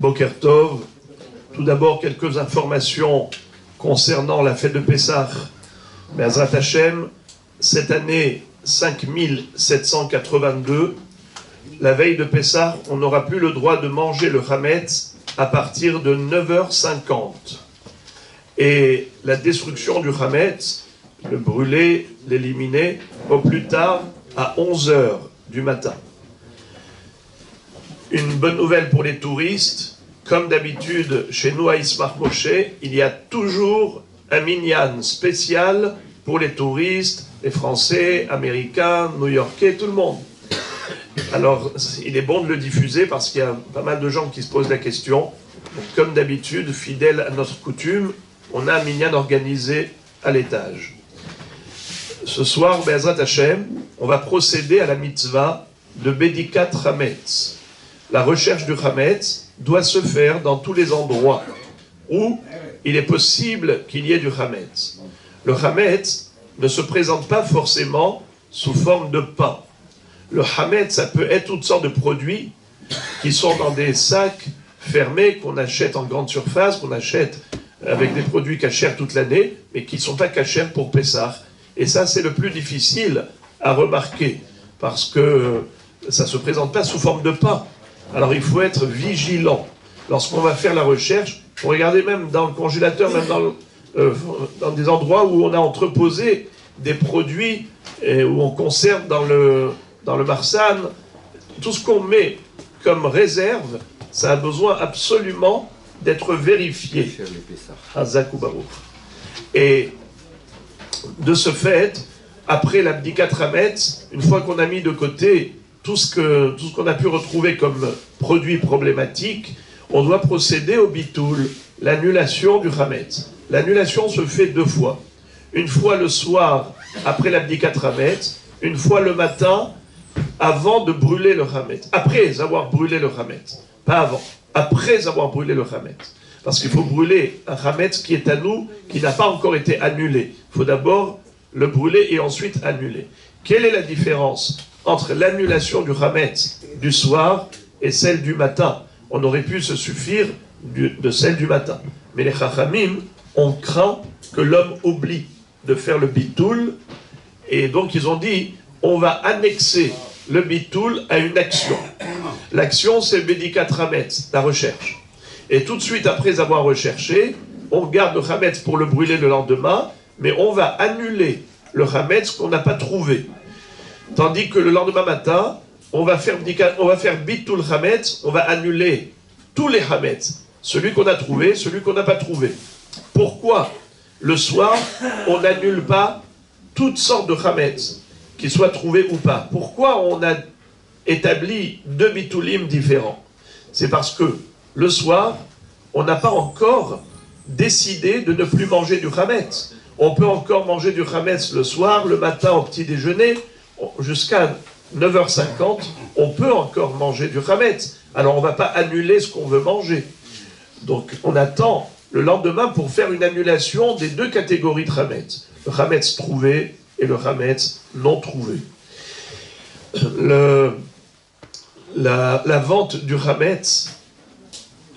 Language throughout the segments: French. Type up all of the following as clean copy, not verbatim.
Boker Tov. Tout d'abord, quelques informations concernant la fête de Pessah. Be'ezrat Hashem, cette année 5782, la veille de Pessah, on n'aura plus le droit de manger le Hametz à partir de 9h50. Et la destruction du Hametz, le brûler, l'éliminer, au plus tard à 11h du matin. Une bonne nouvelle pour les touristes, comme d'habitude chez nous à Ismar Moshe, il y a toujours un minyan spécial pour les touristes, les Français, Américains, New-Yorkais, tout le monde. Alors, il est bon de le diffuser parce qu'il y a pas mal de gens qui se posent la question. Donc, comme d'habitude, fidèle à notre coutume, on a un minyan organisé à l'étage. Ce soir, Be'ezrat Hashem, on va procéder à la mitzvah de Bédikat Hametz. La recherche du Hametz doit se faire dans tous les endroits où il est possible qu'il y ait du Hametz. Le Hametz ne se présente pas forcément sous forme de pain. Le Hametz, ça peut être toutes sortes de produits qui sont dans des sacs fermés, qu'on achète en grande surface, qu'on achète avec des produits cachers toute l'année, mais qui ne sont pas cachers pour Pessah. Et ça, c'est le plus difficile à remarquer, parce que ça ne se présente pas sous forme de pain. Alors il faut être vigilant. Lorsqu'on va faire la recherche, faut regarder même dans le congélateur, même dans des endroits où on a entreposé des produits, où on conserve dans le marsan, tout ce qu'on met comme réserve, ça a besoin absolument d'être vérifié. Et de ce fait, après l'abdikat Hametz, une fois qu'on a mis de côté tout ce qu'on a pu retrouver comme produit problématique, on doit procéder au bitoul, l'annulation du Hametz. L'annulation se fait deux fois. Une fois le soir, après l'abdikat Hametz, une fois le matin, avant de brûler le Hametz. Après avoir brûlé le Hametz. Pas avant. Après avoir brûlé le Hametz. Parce qu'il faut brûler un Hametz qui est à nous, qui n'a pas encore été annulé. Il faut d'abord le brûler et ensuite annuler. Quelle est la différence entre l'annulation du Hametz du soir et celle du matin? On aurait pu se suffire de celle du matin. Mais les Chachamim ont craint que l'homme oublie de faire le bitoul. Et donc ils ont dit, on va annexer le bitoul à une action. L'action, c'est le Bédikat Hametz, la recherche. Et tout de suite après avoir recherché, on garde le Hametz pour le brûler le lendemain, mais on va annuler le Hametz qu'on n'a pas trouvé. Tandis que le lendemain matin, on va faire Bitul Hametz, on va annuler tous les Hametz, celui qu'on a trouvé, celui qu'on n'a pas trouvé. Pourquoi le soir, on n'annule pas toutes sortes de Hametz, qu'ils soient trouvés ou pas? Pourquoi on a établi deux Bitulim différents? C'est parce que le soir, on n'a pas encore décidé de ne plus manger du Hametz. On peut encore manger du Hametz le soir, le matin au petit déjeuner, jusqu'à 9h50, on peut encore manger du Hametz. Alors on ne va pas annuler ce qu'on veut manger. Donc on attend le lendemain pour faire une annulation des deux catégories de Hametz. Le Hametz trouvé et le Hametz non trouvé. La vente du Hametz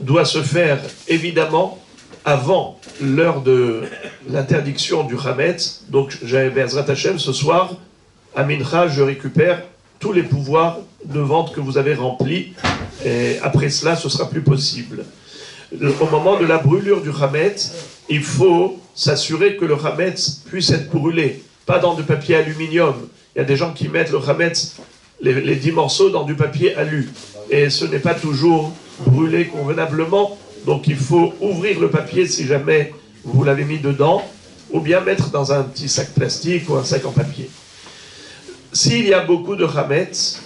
doit se faire évidemment avant l'heure de l'interdiction du Hametz. Donc j'ai Be'ezrat Hashem ce soir, à Mincha, je récupère tous les pouvoirs de vente que vous avez remplis. Et après cela, ce sera plus possible. Au moment de la brûlure du Hametz, il faut s'assurer que le Hametz puisse être brûlé, pas dans du papier aluminium. Il y a des gens qui mettent le Hametz, les 10 morceaux, dans du papier alu. Et ce n'est pas toujours brûlé convenablement. Donc il faut ouvrir le papier si jamais vous l'avez mis dedans, ou bien mettre dans un petit sac plastique ou un sac en papier. S'il y a beaucoup de Hametz,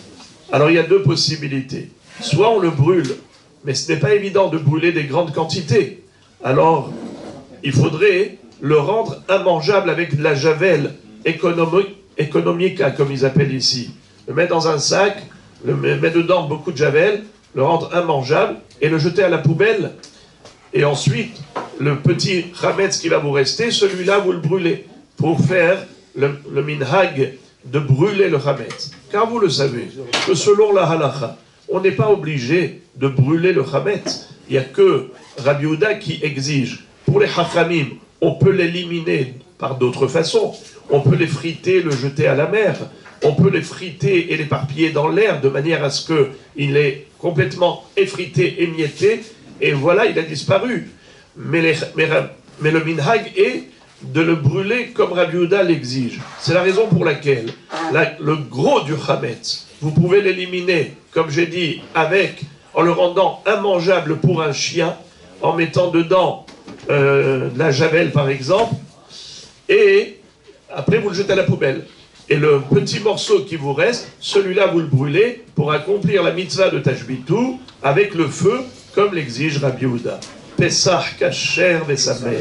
alors il y a deux possibilités. Soit on le brûle, mais ce n'est pas évident de brûler des grandes quantités. Alors, il faudrait le rendre immangeable avec de la javel économique, comme ils appellent ici. Le mettre dans un sac, le mettre dedans beaucoup de javel, le rendre immangeable et le jeter à la poubelle. Et ensuite, le petit Hametz qui va vous rester, celui-là, vous le brûlez pour faire le minhag de brûler le Hametz. Car vous le savez, que selon la halacha, on n'est pas obligé de brûler le Hametz. il n'y a que Rabbi Yehuda qui exige. Pour les Chachamim, on peut l'éliminer par d'autres façons. On peut les friter, le jeter à la mer. On peut les friter et l'éparpiller dans l'air de manière à ce qu'il est complètement effrité, émietté, et voilà, il a disparu. Mais le minhag est de le brûler comme Rabbi Yehuda l'exige. C'est la raison pour laquelle le gros du chametz, vous pouvez l'éliminer, comme j'ai dit, en le rendant immangeable pour un chien, en mettant dedans de la javel par exemple, et après vous le jetez à la poubelle. Et le petit morceau qui vous reste, celui-là vous le brûlez pour accomplir la mitzvah de Tashbitou avec le feu, comme l'exige Rabbi Yehuda. Pesach kasher vesamer.